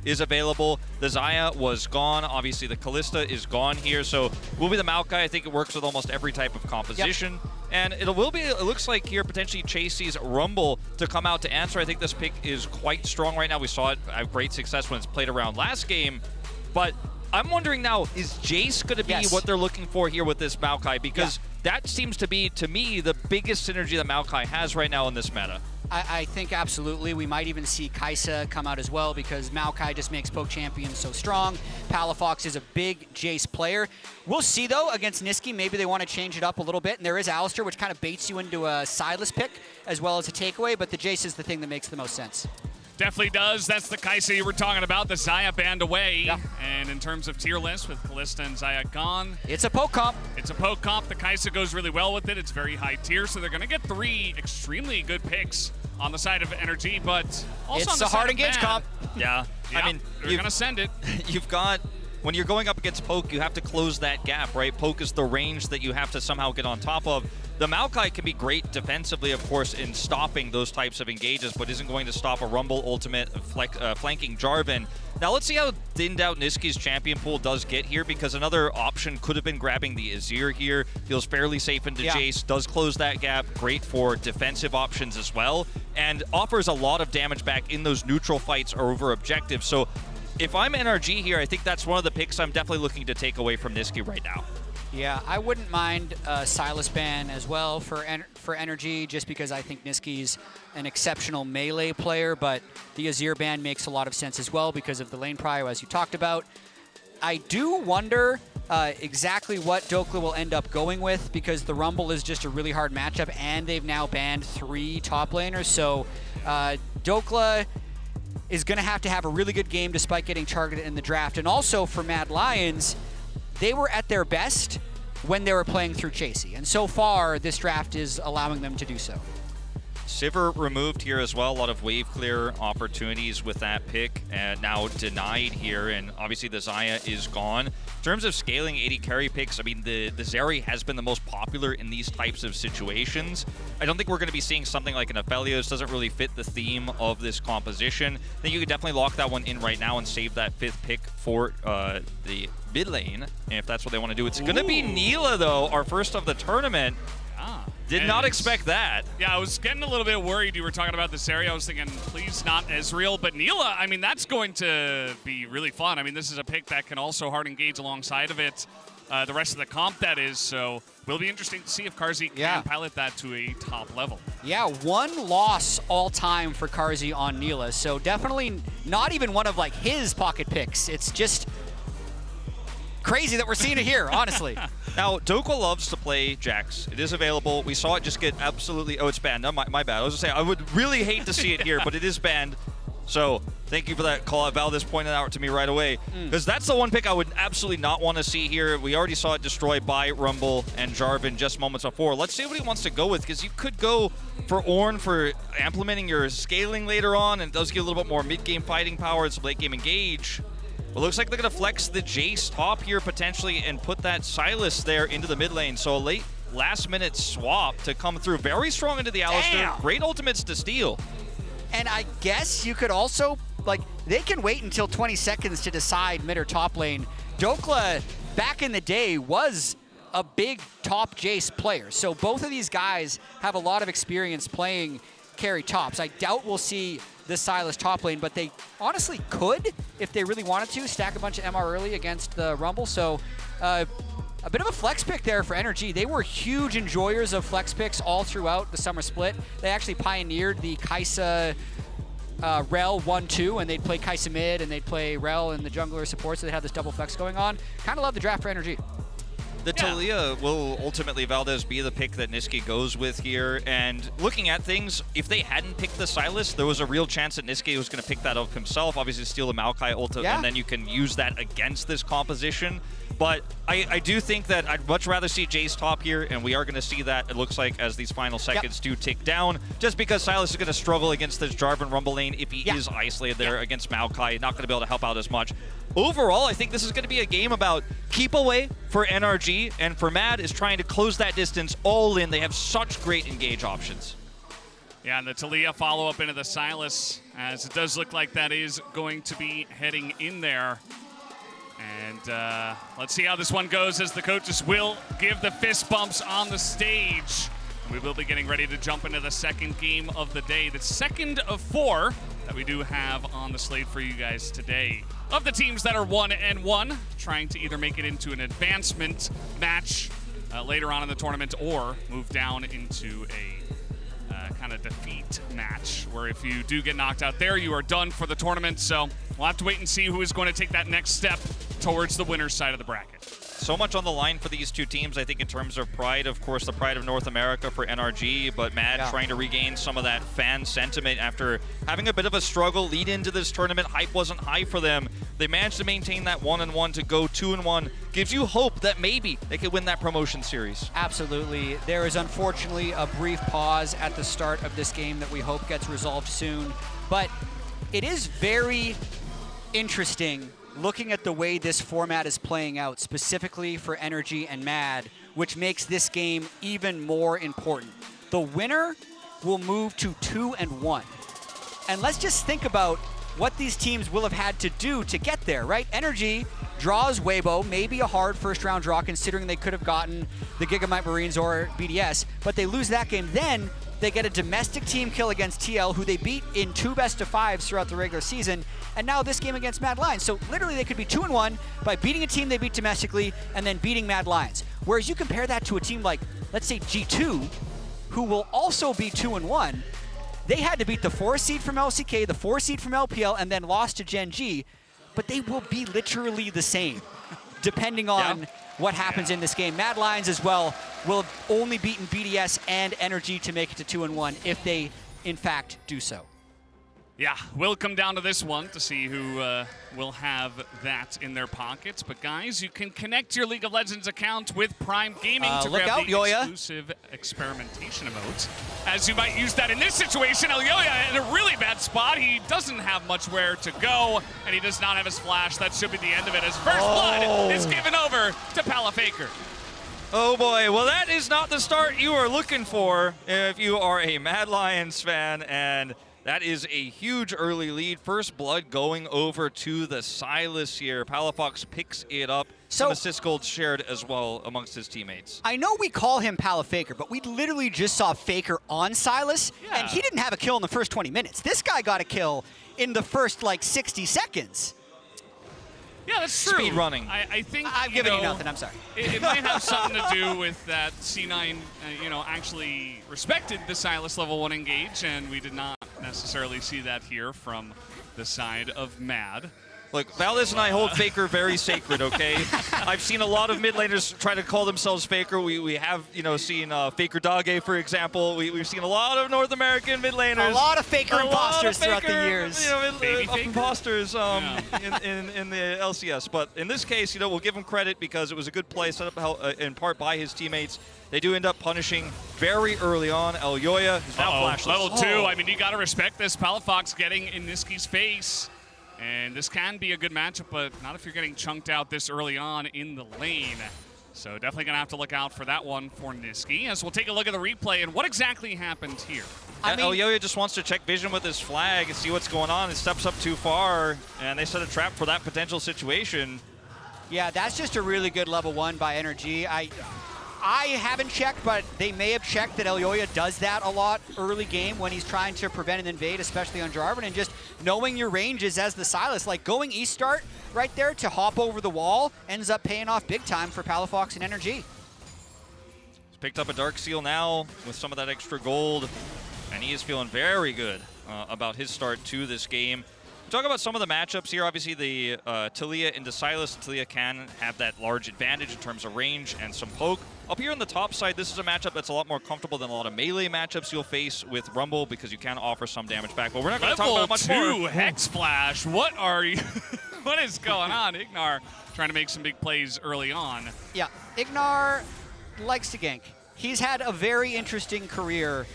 is available. The Xayah was gone. Obviously, the Kalista is gone here. So will be the Maokai. I think it works with almost every type of composition. Yep. And it looks like here potentially Chasy's Rumble to come out to answer. I think this pick is quite strong right now. We saw it have great success when it's played around last game. But I'm wondering now, is Jayce going to be what they're looking for here with this Maokai? Because that seems to be, to me, the biggest synergy that Maokai has right now in this meta. I think absolutely. We might even see Kaisa come out as well because Maokai just makes poke champions so strong. Palafox is a big Jayce player. We'll see, though, against Nisqy. Maybe they want to change it up a little bit. And there is Alistar, which kind of baits you into a Sylas pick as well as a takeaway. But the Jayce is the thing that makes the most sense. Definitely does. That's the Kaisa you were talking about. The Xayah banned away. Yeah. And in terms of tier list with Kalista and Xayah gone. It's a poke comp. It's a poke comp. The Kaisa goes really well with it. It's very high tier, so they're going to get 3 extremely good picks on the side of NRG, but also it's on the a side hard of engage comp. Yeah. I mean, they're going to send it. You've got, when you're going up against poke, you have to close that gap, right? Poke is the range that you have to somehow get on top of. The Maokai can be great defensively, of course, in stopping those types of engages, but isn't going to stop a Rumble ultimate flanking Jarvan. Now let's see how thinned out Nisqy's champion pool does get here, because another option could have been grabbing the Azir here. Feels fairly safe into Jayce, does close that gap, great for defensive options as well, and offers a lot of damage back in those neutral fights or over objectives. So if I'm NRG here, I think that's one of the picks I'm definitely looking to take away from Nisqy right now. Yeah, I wouldn't mind Sylas ban as well for NRG, just because I think Nisqy's an exceptional melee player, but the Azir ban makes a lot of sense as well because of the lane prio, as you talked about. I do wonder exactly what Dhokla will end up going with, because the Rumble is just a really hard matchup, and they've now banned 3 top laners, so Dhokla is going to have a really good game despite getting targeted in the draft. And also for Mad Lions, they were at their best when they were playing through Chasy, and so far this draft is allowing them to do so. Sivir removed here as well. A lot of wave clear opportunities with that pick, now denied here, and obviously the Xayah is gone. In terms of scaling AD carry picks, I mean, the Zeri has been the most popular in these types of situations. I don't think we're going to be seeing something like an Aphelios. Doesn't really fit the theme of this composition. I think you could definitely lock that one in right now and save that 5th pick for the mid lane, and if that's what they want to do. It's going to be Nilah, though, our first of the tournament. Did not expect that. Yeah, I was getting a little bit worried you were talking about this area. I was thinking, please not Ezreal. But Nilah, I mean, that's going to be really fun. I mean, this is a pick that can also hard engage alongside of it. The rest of the comp, that is. So will be interesting to see if Carzzy can pilot that to a top level. Yeah, 1 loss all time for Carzzy on Nilah. So definitely not even one of like his pocket picks. It's just crazy that we're seeing it here, honestly. Now, Dhokla loves to play Jax. It is available. We saw it just get absolutely... Oh, it's banned. No, my bad. I was going to say, I would really hate to see it here, but it is banned. So thank you for that call. Valdez pointed out to me right away. Because that's the one pick I would absolutely not want to see here. We already saw it destroyed by Rumble and Jarvan just moments before. Let's see what he wants to go with, because you could go for Ornn for implementing your scaling later on, and it does give a little bit more mid-game fighting power and some late-game engage. Well, looks like they're going to flex the Jayce top here potentially and put that Sylas there into the mid lane. So a late last-minute swap to come through. Very strong into the Alistar. Great ultimates to steal. And I guess you could also, like, they can wait until 20 seconds to decide mid or top lane. Dhokla, back in the day, was a big top Jayce player. So both of these guys have a lot of experience playing carry tops. I doubt we'll see the Sylas top lane, but they honestly could, if they really wanted to, stack a bunch of MR early against the Rumble. So a bit of a flex pick there for NRG. They were huge enjoyers of flex picks all throughout the summer split. They actually pioneered the Kaisa Rell 1-2, and they'd play Kaisa mid, and they'd play Rell in the jungler support, so they had this double flex going on. Kind of love the draft for NRG. The Taliyah will ultimately, Valdez, be the pick that Nisqy goes with here. And looking at things, if they hadn't picked the Sylas, there was a real chance that Nisqy was going to pick that up himself. Obviously, steal the Maokai ult, and then you can use that against this composition. But I do think that I'd much rather see Jayce top here, and we are going to see that, it looks like, as these final seconds do tick down, just because Sylas is going to struggle against this Jarvan Rumble lane if he is isolated there against Maokai. Not going to be able to help out as much. Overall, I think this is going to be a game about keep away for NRG, and for Mad is trying to close that distance all in. They have such great engage options. Yeah, and the Taliyah follow-up into the Sylas as it does look like that is going to be heading in there. And let's see how this one goes, as the coaches will give the fist bumps on the stage. We will be getting ready to jump into the second game of the day, the second of 4 that we do have on the slate for you guys today. Of the teams that are 1-1, trying to either make it into an advancement match later on in the tournament, or move down into a kind of defeat match, where if you do get knocked out there, you are done for the tournament. So we'll have to wait and see who is going to take that next step towards the winner's side of the bracket. So much on the line for these two teams, I think, in terms of pride. Of course, the pride of North America for NRG, but Mad trying to regain some of that fan sentiment after having a bit of a struggle lead into this tournament. Hype wasn't high for them. They managed to maintain that 1-1 to go 2-1. Gives you hope that maybe they could win that promotion series. Absolutely. There is unfortunately a brief pause at the start of this game that we hope gets resolved soon. But it is very interesting looking at the way this format is playing out, specifically for NRG and Mad, which makes this game even more important. The winner will move to 2-1. And let's just think about what these teams will have had to do to get there, right? NRG draws Weibo, maybe a hard first round draw considering they could have gotten the Gigamite Marines or BDS, but they lose that game. Then they get a domestic team kill against TL, who they beat in 2 best-of-5s throughout the regular season, and now this game against Mad Lions. So literally they could be 2-1 by beating a team they beat domestically and then beating Mad Lions. Whereas you compare that to a team like, let's say, G2, who will also be 2-1. They had to beat the 4 seed from LCK, the 4 seed from LPL, and then lost to Gen G, but they will be literally the same, depending on what happens in this game. Mad Lions as well will have only beaten BDS and NRG to make it to 2-1 if they, in fact, do so. Yeah, we'll come down to this one to see who will have that in their pockets. But guys, you can connect your League of Legends account with Prime Gaming to grab the Elyoya. exclusive experimentation emotes. As you might use that in this situation, Elyoya in a really bad spot. He doesn't have much where to go, and he does not have his flash. That should be the end of it, as First Blood is given over to Palafox. Oh boy, well that is not the start you are looking for if you are a Mad Lions fan, and that is a huge early lead. First Blood going over to the Sylas here. Palafox picks it up. Some assist gold shared as well amongst his teammates. I know we call him Palafaker, but we literally just saw Faker on Sylas, and he didn't have a kill in the first 20 minutes. This guy got a kill in the first, 60 seconds. Yeah, that's true. Speed running. I think I'm giving you nothing, I'm sorry. It might have something to do with that C9, actually respected the Sylas level 1 engage, and we did not necessarily see that here from the side of Mad. Look, Valdez and I hold Faker very sacred, okay? I've seen a lot of mid laners try to call themselves Faker. We have, seen Faker Dage, for example. We've seen a lot of North American mid laners. A lot of Faker imposters throughout the years. Imposters in the LCS. But in this case, we'll give him credit because it was a good play set up in part by his teammates. They do end up punishing very early on. Elyoya is now flashless. Level 2. I mean, you got to respect this. Palafox getting in Nisqy's face. And this can be a good matchup, but not if you're getting chunked out this early on in the lane. So definitely going to have to look out for that one for Nisqy, as we'll take a look at the replay and what exactly happened here. Elyoya just wants to check vision with his flag and see what's going on. It steps up too far, and they set a trap for that potential situation. Yeah, that's just a really good level 1 by NRG. I haven't checked, but they may have checked that Elyoya does that a lot early game when he's trying to prevent an invade, especially on Jarvan, and just knowing your ranges as the Sylas. Like going East start right there to hop over the wall ends up paying off big time for Palafox and NRG. He's picked up a Dark Seal now with some of that extra gold, and he is feeling very good about his start to this game. Talk about some of the matchups here. Obviously, the Taliyah into Sylas. Taliyah can have that large advantage in terms of range and some poke. Up here on the top side, this is a matchup that's a lot more comfortable than a lot of melee matchups you'll face with Rumble because you can offer some damage back. But we're not going to talk about much more. Level 2 Hex Flash. What are you? What is going on? Ignar trying to make some big plays early on. Yeah, Ignar likes to gank. He's had a very interesting career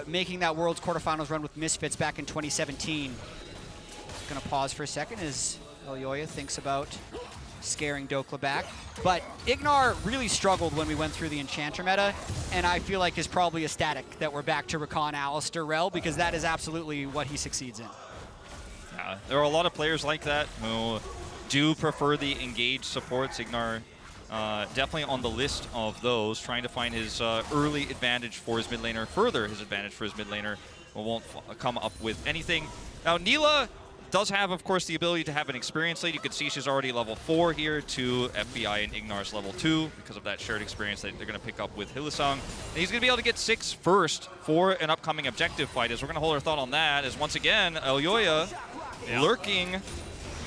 making that World's quarterfinals run with Misfits back in 2017. Gonna pause for a second as Elyoya thinks about scaring Dhokla back. But Ignar really struggled when we went through the Enchanter meta, and I feel like is probably ecstatic that we're back to Rakan, Alistar, Rell, because that is absolutely what he succeeds in. There are a lot of players like that who do prefer the engaged supports. Ignar definitely on the list of those, trying to find his early advantage for his mid laner, further his advantage for his mid laner, but won't come up with anything. Now, Nilah does have, of course, the ability to have an experience lead. You can see she's already level 4 here to FBI and Ignar's level 2 because of that shared experience that they're going to pick up with Hylissang. And he's going to be able to get 6 first for an upcoming objective fight, as we're going to hold our thought on that, as once again, Elyoya lurking.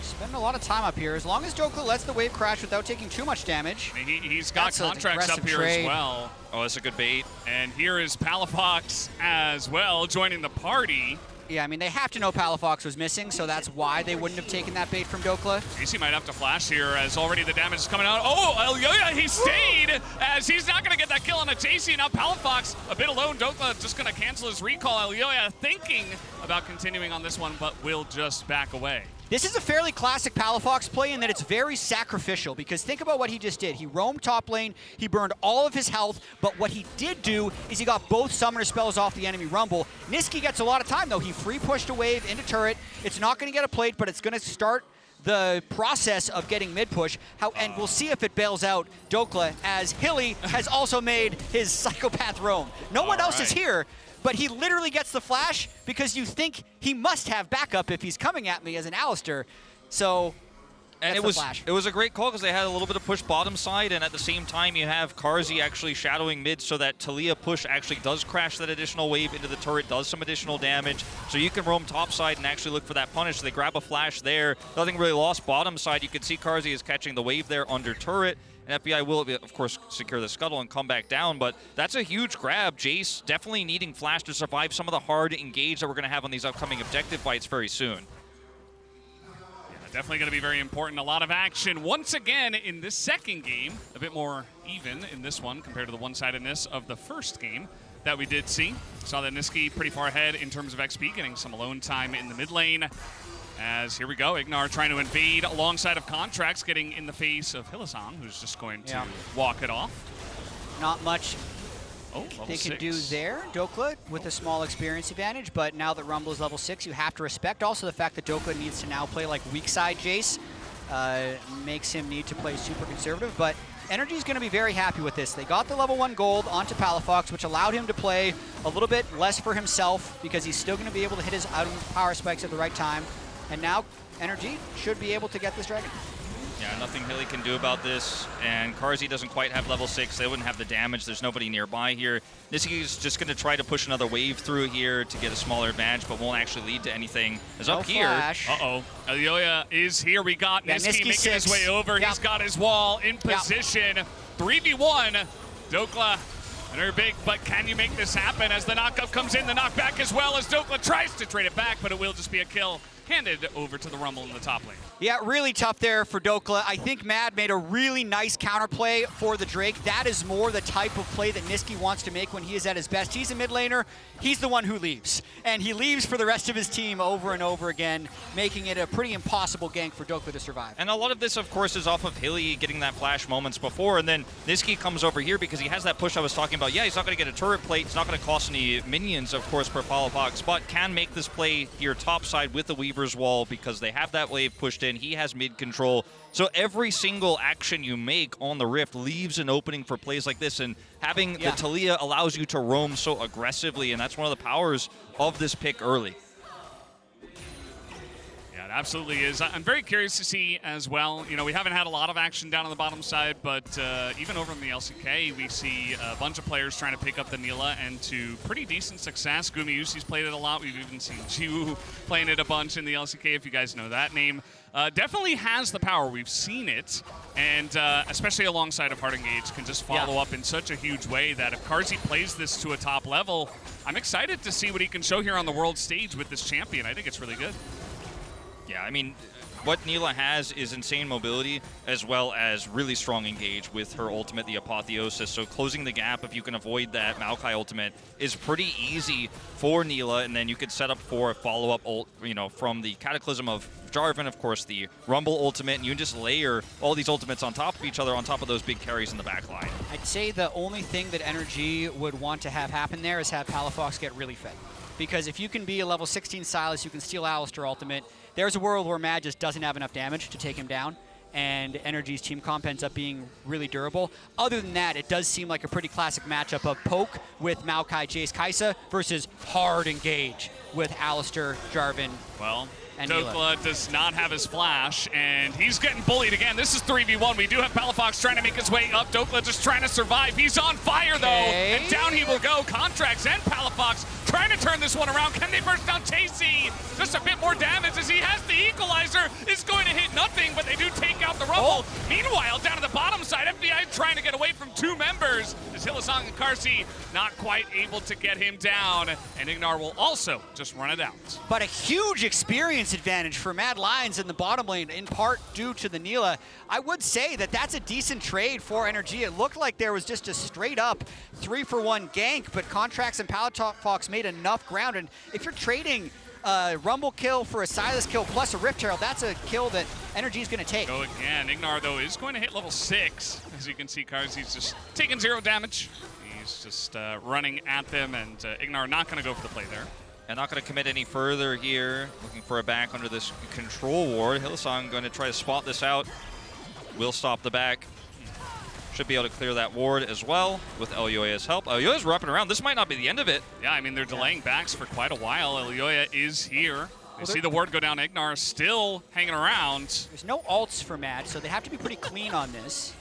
Spending a lot of time up here. As long as Dhokla lets the wave crash without taking too much damage. He's got Contractz up here as well. Oh, that's a good bait. And here is Palafox as well, joining the party. Yeah, I mean, they have to know Palafox was missing, so that's why they wouldn't have taken that bait from Dhokla. Chasy might have to flash here, as already the damage is coming out. Oh, Elyoya, he stayed, as he's not going to get that kill on a Chasy. Now Palafox a bit alone. Dhokla just going to cancel his recall. Elyoya thinking about continuing on this one, but will just back away. This is a fairly classic Palafox play in that it's very sacrificial, because think about what he just did. He roamed top lane, he burned all of his health, but what he did do is he got both summoner spells off the enemy Rumble. Nisqy gets a lot of time though. He free pushed a wave into turret. It's not going to get a plate, but it's going to start the process of getting mid push. And we'll see if it bails out Dhokla, as Hilly has also made his psychopath roam. No one else is here. But he literally gets the flash because you think he must have backup if he's coming at me as an Alistar. So, and it was a great call because they had a little bit of push bottom side, and at the same time you have Carzzy actually shadowing mid, so that Taliyah push actually does crash that additional wave into the turret, does some additional damage. So you can roam top side and actually look for that punish. So they grab a flash there. Nothing really lost bottom side. You can see Carzzy is catching the wave there under turret. And FBI will, of course, secure the scuttle and come back down, but that's a huge grab. Jayce definitely needing flash to survive some of the hard engage that we're going to have on these upcoming objective fights very soon. Yeah, definitely going to be very important. A lot of action once again in this second game. A bit more even in this one compared to the one-sidedness of the first game that we did see. Saw that Nisqy pretty far ahead in terms of XP, getting some alone time in the mid lane. As here we go, Ignar trying to invade alongside of Contractz, getting in the face of Hylissang, who's just going to walk it off. Not much they can do there. Dhokla with a small experience advantage, but now that Rumble is level 6, you have to respect also the fact that Dhokla needs to now play like weak side Jayce. Makes him need to play super conservative, but NRG is going to be very happy with this. They got the level 1 gold onto Palafox, which allowed him to play a little bit less for himself because he's still going to be able to hit his item power spikes at the right time. And now NRG should be able to get this dragon. Yeah, nothing Hilly can do about this, and Carzzy doesn't quite have level 6. They wouldn't have the damage. There's nobody nearby here. Nisqy is just going to try to push another wave through here to get a smaller advantage, but won't actually lead to anything. Is up here. Uh-oh. Elyoya is here. We got Nisqy making his way over. He's got his wall in position. 3v1. Dhokla, they're big, but can you make this happen as the knockup comes in? The knockback as well as Dhokla tries to trade it back, but it will just be a kill handed over to the Rumble in the top lane. Yeah, really tough there for Dhokla. I think Mad made a really nice counterplay for the Drake. That is more the type of play that Nisqy wants to make when he is at his best. He's a mid laner. He's the one who leaves. And he leaves for the rest of his team over and over again, making it a pretty impossible gank for Dhokla to survive. And a lot of this, of course, is off of Hilly getting that flash moments before, and then Nisqy comes over here because he has that push I was talking about. Yeah, he's not going to get a turret plate. It's not going to cost any minions, of course, per Palafox, but can make this play here topside with the Weaver's Wall because they have that wave pushed in. He has mid control. So every single action you make on the Rift leaves an opening for plays like this, and having the Taliyah allows you to roam so aggressively, and that's one of the powers of this pick early. Yeah, it absolutely is. I'm very curious to see as well. You know, we haven't had a lot of action down on the bottom side, but even over in the LCK, we see a bunch of players trying to pick up the Nilah, and to pretty decent success. Gumayusi's played it a lot. We've even seen Jiwoo playing it a bunch in the LCK, if you guys know that name. Definitely has the power. We've seen it, and especially alongside of Hard Engage, can just follow up in such a huge way that if Carzzy plays this to a top level, I'm excited to see what he can show here on the world stage with this champion. I think it's really good. Yeah, I mean, what Nilah has is insane mobility as well as really strong engage with her ultimate, the Apotheosis. So closing the gap, if you can avoid that Maokai ultimate, is pretty easy for Nilah, and then you could set up for a follow-up ult, you know, from the Cataclysm of of Jarvan, of course, the Rumble ultimate, and you can just layer all these ultimates on top of each other, on top of those big carries in the back line. I'd say the only thing that NRG would want to have happen there is have Palafox get really fed. Because if you can be a level 16 Sylas, you can steal Alistar ultimate, there's a world where Mad just doesn't have enough damage to take him down, and NRG's team comp ends up being really durable. Other than that, it does seem like a pretty classic matchup of poke with Maokai, Jayce, Kaisa versus hard engage with Alistar, Jarvan, Well, and Nilah. Dhokla does not have his flash, and he's getting bullied again. This is 3v1. We do have Palafox trying to make his way up. Dhokla just trying to survive. He's on fire, though, and down he will go. Contractz and Palafox trying to turn this one around. Can they burst down Chasy? Just a bit more damage as he has the equalizer. Is going to hit nothing, but they do take out the Rumble. Meanwhile, down to the bottom side, FBI trying to get away from two members. As Hylissang and Carzzy not quite able to get him down, and Ignar will also just run it out. But a huge experience advantage for Mad Lions in the bottom lane, in part due to the Nilah. I would say that that's a decent trade for NRG. It looked like there was just a straight-up 3-for-1 gank, but Contractz and Palafox made enough ground. And if you're trading a Rumble kill for a Sylas kill plus a Rift Herald, that's a kill that NRG is going to take. Go again. Ignar, though, is going to hit level 6. As you can see, Carzzy's just taking 0 damage. He's just running at them, and Ignar not going to go for the play there. And not going to commit any further here. Looking for a back under this control ward. Hylissang going to try to spot this out. Will stop the back. Should be able to clear that ward as well with Elyoya's help. Elyoya's wrapping around. This might not be the end of it. Yeah, I mean, they're delaying backs for quite a while. Elyoya is here. You see the ward go down. Ignar still hanging around. There's no ults for Mad, so they have to be pretty clean on this.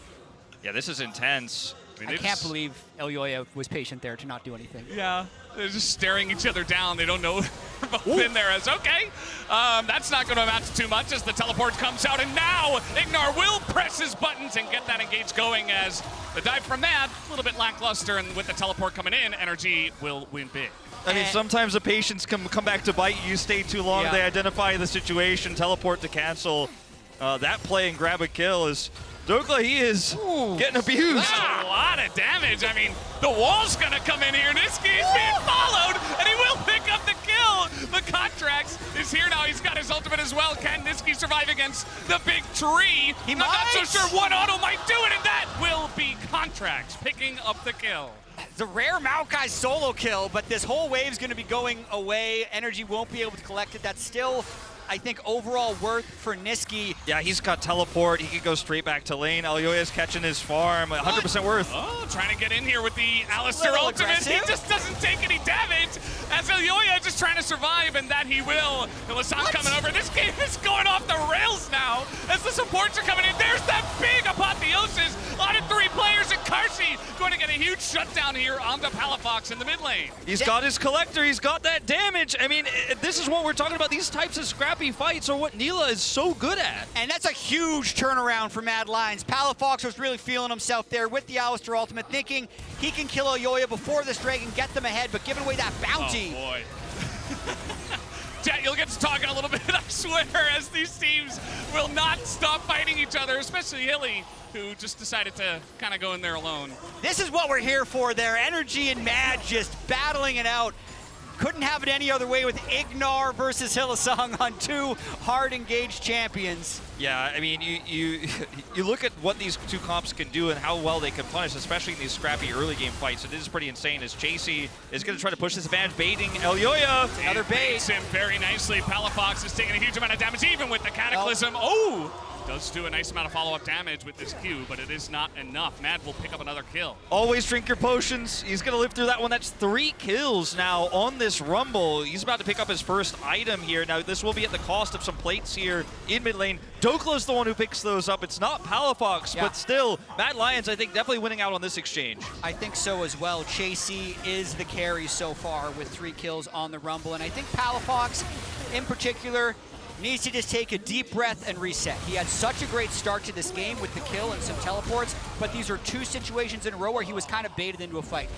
Yeah, this is intense. I can't believe Elyoya was patient there to not do anything. Yeah, they're just staring each other down. They don't know they're both in there as, okay, that's not going to amount to too much as the teleport comes out. And now Ignar will press his buttons and get that engage going as the dive from Mad, a little bit lackluster. And with the teleport coming in, NRG will win big. I mean, sometimes the patience come back to bite you. Stay too long. Yeah. They identify the situation, teleport to cancel. That play and grab a kill is... Dhokla, he is getting abused. That's a lot of damage. I mean, the wall's going to come in here. Nisqy is being followed, and he will pick up the kill. The Contractz is here now. He's got his ultimate as well. Can Nisqy survive against the big tree? He I'm might. not so sure one auto might do it, and that will be Contractz picking up the kill. The rare Maokai solo kill, but this whole wave's going to be going away. NRG won't be able to collect it. That's still, I think, overall worth for Nisqy. Yeah, he's got teleport. He could go straight back to lane. Elyoya's catching his farm. 100% worth. Oh, trying to get in here with the Alistar Little ultimate. aggressive. He just doesn't take any damage as Elyoya just trying to survive, and that he will. Hylissang coming over. This game is going off the rails now as the supports are coming in. There's that big apotheosis on 3 players, and Carzzy going to get a huge shutdown here on the Palafox in the mid lane. He's got his collector. He's got that damage. I mean, this is what we're talking about. These types of scrappy fights are what Nilah is so good at. And that's a huge turnaround for Mad Lions. Palafox was really feeling himself there with the Alistar ultimate, thinking he can kill Elyoya before this Dragon, get them ahead, but giving away that bounty. Oh, boy. Jatt, you'll get to talking a little bit, I swear, as these teams will not stop fighting each other, especially Hilly, who just decided to kind of go in there alone. This is what we're here for there. NRG and Mad just battling it out. Couldn't have it any other way with Ignar versus Hylissang on 2 hard engaged champions. Yeah, I mean, you look at what these 2 comps can do and how well they can punish, especially in these scrappy early game fights. It is pretty insane as Chasy is going to try to push this advantage, baiting Elyoya. Another bait. Baits him very nicely. Palafox is taking a huge amount of damage, even with the Cataclysm. Oh! Does do a nice amount of follow-up damage with this Q, but it is not enough. Mad will pick up another kill. Always drink your potions. He's going to live through that one. That's 3 kills now on this Rumble. He's about to pick up his first item here. Now, this will be at the cost of some plates here in mid lane. Dhokla's the one who picks those up. It's not Palafox, but still, Mad Lions, I think, definitely winning out on this exchange. I think so as well. Chasy is the carry so far with 3 kills on the Rumble, and I think Palafox, in particular, needs to just take a deep breath and reset. He had such a great start to this game with the kill and some teleports, but these are 2 situations in a row where he was kind of baited into a fight.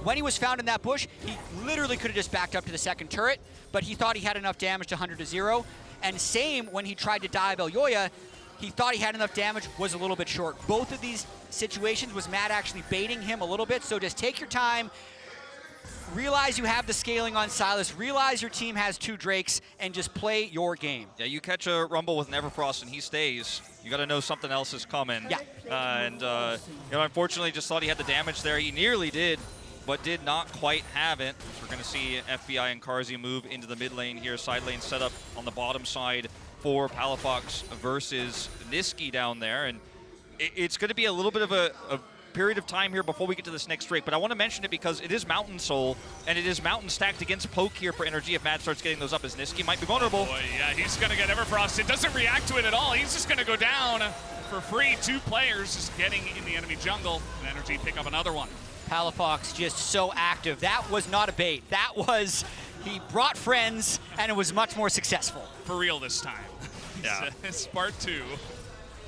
When he was found in that bush, he literally could have just backed up to the second turret, but he thought he had enough damage to 100-0. And same when he tried to dive Elyoya, he thought he had enough damage, was a little bit short. Both of these situations was Matt actually baiting him a little bit, so just take your time, realize you have the scaling on Sylas, realize your team has 2 Drakes, and just play your game. Yeah, you catch a Rumble with Neverfrost and he stays, you got to know something else is coming. Yeah. Unfortunately, just thought he had the damage there. He nearly did, but did not quite have it. So we're going to see FBI and Carzzy move into the mid lane here. Side lane set up on the bottom side for Palafox versus Nisqy down there. And it's going to be a little bit of a period of time here before we get to this next Drake, but I want to mention it because it is Mountain Soul, and it is Mountain stacked against Poke here for NRG. If Mad starts getting those up, as Nisqy might be vulnerable. Oh boy, yeah, he's going to get Everfrost. It doesn't react to it at all. He's just going to go down for free. 2 players just getting in the enemy jungle, and NRG pick up another one. Palafox just so active. That was not a bait. That was, he brought friends, and it was much more successful. For real this time. Yeah. It's part 2.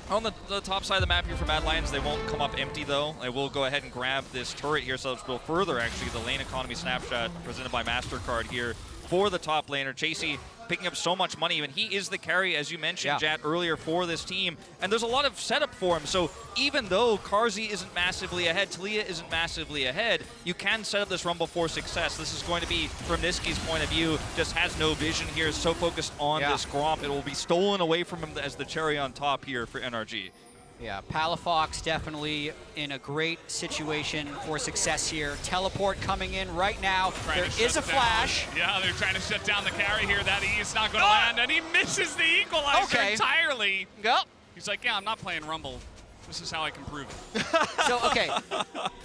On the top side of the map here for Mad Lions, they won't come up empty though. They will go ahead and grab this turret here, so it will further actually the lane economy snapshot presented by MasterCard here for the top laner. Chasy picking up so much money, and he is the carry, as you mentioned, Jatt, earlier for this team. And there's a lot of setup for him, so even though Carzzy isn't massively ahead, Taliyah isn't massively ahead, you can set up this Rumble for success. This is going to be, from Nisqy's point of view, just has no vision here, so focused on this Gromp. It will be stolen away from him as the cherry on top here for NRG. Yeah, Palafox definitely in a great situation for success here. Teleport coming in right now. There is a flash. Yeah, they're trying to shut down the carry here. That E is not going to land, and he misses the equalizer entirely. Go. He's like, yeah, I'm not playing Rumble. This is how I can prove it. So, okay.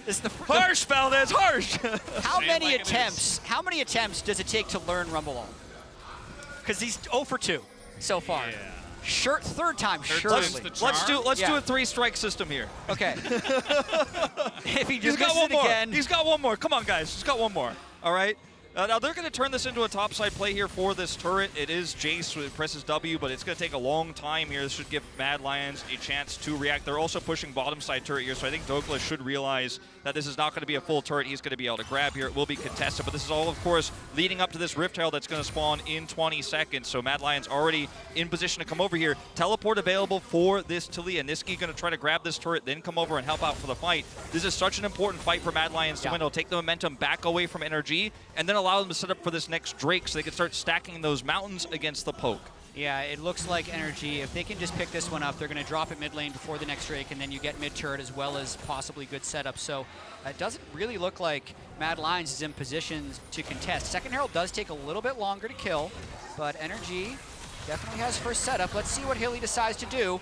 This is the harsh, Valdez, harsh. How many attempts does it take to learn Rumble on? Because he's 0 for 2 so far. Yeah. Third time, surely. Let's do a 3-strike system here. Okay. If he just He's got one it more. again. He's got one more. Come on, guys. He's got one more. All right. Now they're going to turn this into a topside play here for this turret. It is Jayce who presses W, but it's going to take a long time here. This should give Mad Lions a chance to react. They're also pushing bottom side turret here, so I think Dhokla should realize that this is not going to be a full turret he's going to be able to grab here. It will be contested, but this is all, of course, leading up to this Rift Herald that's going to spawn in 20 seconds. So Mad Lions already in position to come over here. Teleport available for this Taliyah. Nisqy going to try to grab this turret, then come over and help out for the fight. This is such an important fight for Mad Lions to win. It'll take the momentum back away from NRG, and then allow them to set up for this next Drake so they can start stacking those mountains against the Poke. Yeah, it looks like NRG, if they can just pick this one up, they're going to drop it mid lane before the next Drake, and then you get mid turret as well as possibly good setup. So it doesn't really look like Mad Lions is in position to contest. Second Herald does take a little bit longer to kill, but NRG definitely has first setup. Let's see what Hilly decides to do.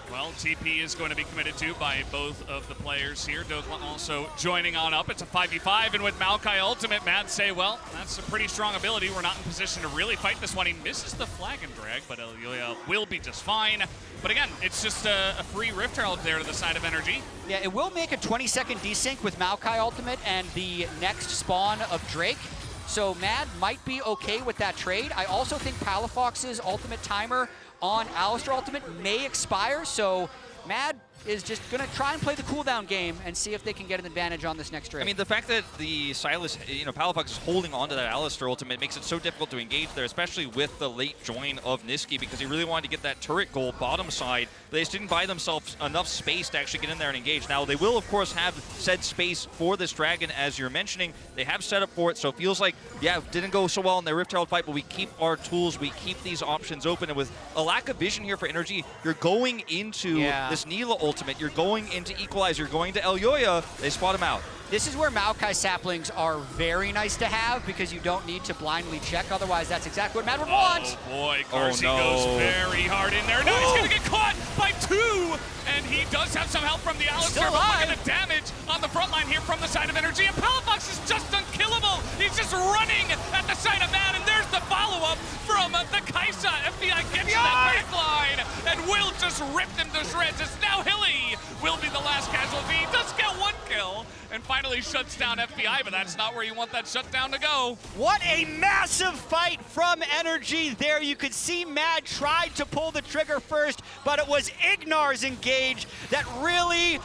Well, TP is going to be committed to by both of the players here. Dhokla also joining on up. It's a 5v5, and with Maokai ultimate, Mad say, well, that's a pretty strong ability. We're not in position to really fight this one. He misses the flag and drag, but Elyoya will be just fine. But again, it's just a free Rift Herald there to the side of NRG. Yeah, it will make a 20-second desync with Maokai ultimate and the next spawn of Drake. So Mad might be okay with that trade. I also think Palafox's ultimate timer on Alistar ultimate may expire, so Mad is just going to try and play the cooldown game and see if they can get an advantage on this next Drake. I mean, the fact that the Sylas, Palafox is holding on to that Alistar ultimate makes it so difficult to engage there, especially with the late join of Nisqy, because he really wanted to get that turret goal bottom side, but they just didn't buy themselves enough space to actually get in there and engage. Now, they will, of course, have said space for this dragon, as you're mentioning. They have set up for it, so it feels like, yeah, it didn't go so well in their Rift Herald fight, but we keep our tools, we keep these options open, and with a lack of vision here for NRG, you're going into this Nilah ultimate, you're going into Equalize, you're going to Elyoya, they spot him out. This is where Maokai saplings are very nice to have because you don't need to blindly check. Otherwise, that's exactly what Mad would want. Oh boy, Carzzy goes very hard in there. No, he's going to get caught by 2, and he does have some help from the Alistar. But look at the damage on the front line here from the side of NRG. And Palafox is just unkillable. He's just running at the side of Mad, and there's the follow-up from the Kaisa. FBI gets to that back line and will just rip them to shreds. It's now Hilly will be the last casualty. He does get 1 kill. And finally shuts down FBI, but that's not where you want that shutdown to go. What a massive fight from NRG there. You could see Mad tried to pull the trigger first, but it was Ignar's engage that really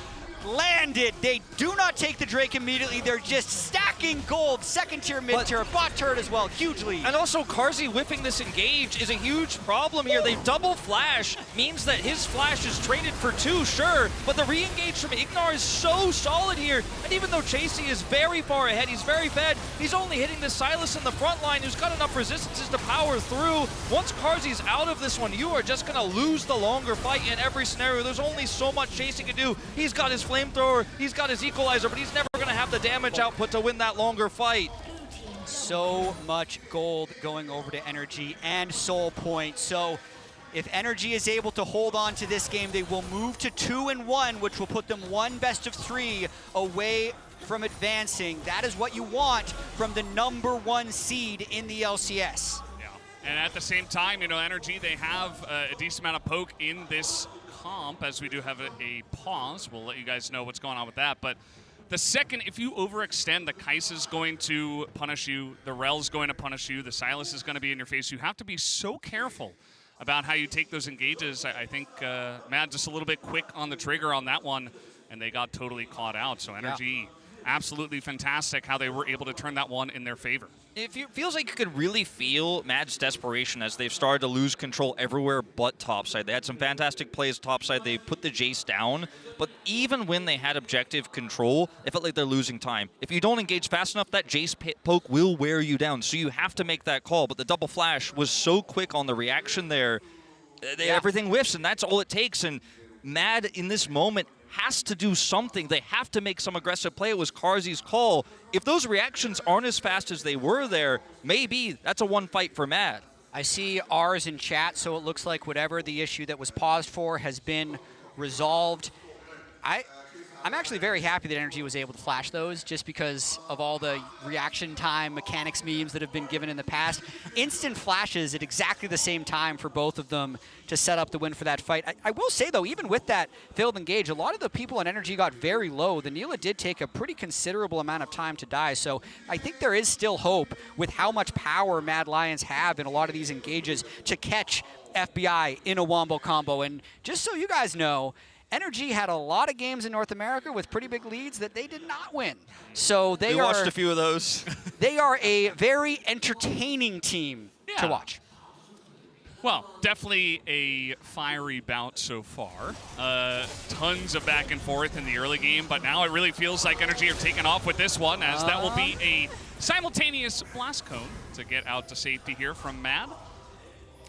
landed. They do not take the Drake immediately. They're just stacking stacking gold, second tier, mid tier, bot turret as well, huge lead. And also Carzzy whiffing this engage is a huge problem here. They double flash, means that his flash is traded for 2, sure, but the re-engage from Ignar is so solid here. And even though Chasy is very far ahead, he's very fed, he's only hitting the Sylas in the front line who's got enough resistances to power through. Once Carzzy's out of this one, you are just gonna lose the longer fight in every scenario. There's only so much Chasy can do. He's got his flamethrower, he's got his equalizer, but he's never gonna have the damage output to win that longer fight. So much gold going over to NRG and Soul Point. So if NRG is able to hold on to this game, they will move to 2-1, which will put them 1 best of 3 away from advancing. That is what you want from the #1 seed in the LCS. Yeah. And at the same time, you know, NRG, they have a decent amount of poke in this comp, as we do have a pause. We'll let you guys know what's going on with that. But the second, if you overextend, the Kaisa's going to punish you, the Rell's going to punish you, the Sylas is going to be in your face. You have to be so careful about how you take those engages. I think Mad just a little bit quick on the trigger on that one, and they got totally caught out. So NRG, absolutely fantastic how they were able to turn that one in their favor. It feels like you could really feel Mad's desperation as they've started to lose control everywhere but topside. They had some fantastic plays topside. They put the Jayce down, but even when they had objective control, it felt like they're losing time. If you don't engage fast enough, that Jayce poke will wear you down, so you have to make that call. But the double flash was so quick on the reaction there. Everything whiffs, and that's all it takes. And Mad, in this moment, has to do something. They have to make some aggressive play. It was Carzzy's call. If those reactions aren't as fast as they were there, maybe that's a 1 fight for Mad. I see R's in chat, so it looks like whatever the issue that was paused for has been resolved. I'm actually very happy that NRG was able to flash those just because of all the reaction time mechanics memes that have been given in the past. Instant flashes at exactly the same time for both of them to set up the win for that fight. I will say, though, even with that failed engage, a lot of the people on NRG got very low. The Nilah did take a pretty considerable amount of time to die, so I think there is still hope with how much power Mad Lions have in a lot of these engages to catch FBI in a wombo combo. And just so you guys know, NRG had a lot of games in North America with pretty big leads that they did not win. So we watched a few of those. They are a very entertaining team to watch. Well, definitely a fiery bout so far. Tons of back and forth in the early game, but now it really feels like NRG are taking off with this one, as that will be a simultaneous blast cone to get out to safety here from Mad.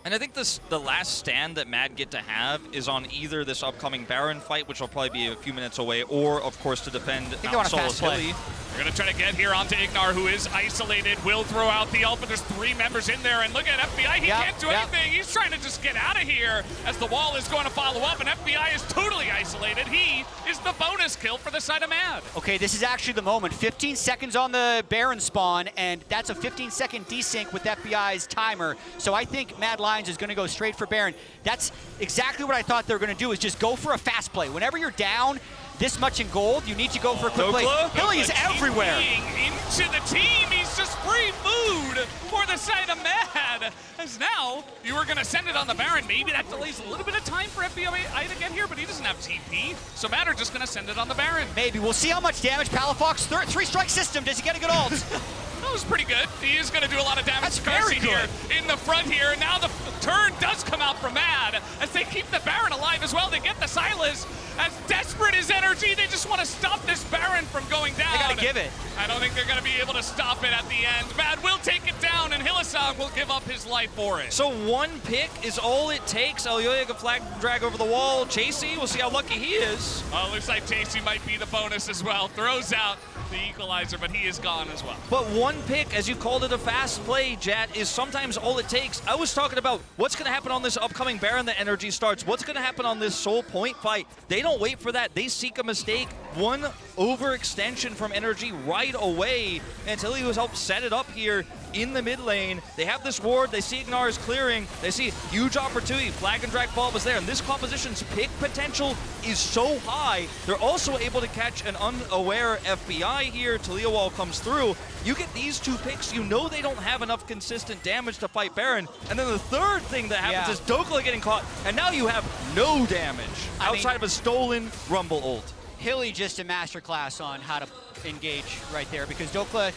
And I think the last stand that Mad get to have is on either this upcoming Baron fight, which will probably be a few minutes away, or, of course, to defend Mount Solace Hilly. We're going to try to get here onto Ignar, who is isolated. Will throw out the ult, but there's 3 members in there. And look at FBI. He can't do anything. He's trying to just get out of here as the wall is going to follow up, and FBI is totally isolated. He is the bonus kill for the side of Mad. Okay, this is actually the moment. 15 seconds on the Baron spawn, and that's a 15-second desync with FBI's timer. So I think Mad Lions is going to go straight for Baron. That's exactly what I thought they were going to do, is just go for a fast play. Whenever you're down this much in gold, you need to go for a quick play. Hilly is everywhere. Into the team. He's just free food for the side of Mad. As now, you were going to send it on the Baron. Maybe that delays a little bit of time for FBI to get here, but he doesn't have TP. So Mad are just going to send it on the Baron. Maybe. We'll see how much damage Palafox, 3-strike system. Does he get a good ult? That was pretty good. He is going to do a lot of damage to Carzzy here in the front here. Now the turn does come out from Mad as they keep the Baron alive as well. They get the Sylas. As desperate as NRG, they just want to stop this Baron from going down. They got to give it. I don't think they're going to be able to stop it at the end. Mad will take it down, and Hylissang will give up his life for it. So 1 pick is all it takes. Elyoya can flag drag over the wall. Chasy, we'll see how lucky he is. Well, looks like Chasy might be the bonus as well. Throws out the equalizer, but he is gone as well. But 1 pick, as you called it, a fast play, Jatt, is sometimes all it takes. I was talking about what's going to happen on this upcoming Baron that NRG starts. What's going to happen on this Soul Point fight? They don't wait for that. They seek a mistake. 1 overextension from NRG right away, and Taliyah was helped set it up here in the mid lane. They have this ward. They see Ignar is clearing. They see huge opportunity. Flag and drag ball was there, and this composition's pick potential is so high. They're also able to catch an unaware FBI here. Taliyah wall comes through. You get these 2 picks, you know they don't have enough consistent damage to fight Baron. And then the third thing that happens is Dhokla getting caught, and now you have no damage outside of a stolen Rumble ult. Hilly just a masterclass on how to engage right there because Dhokla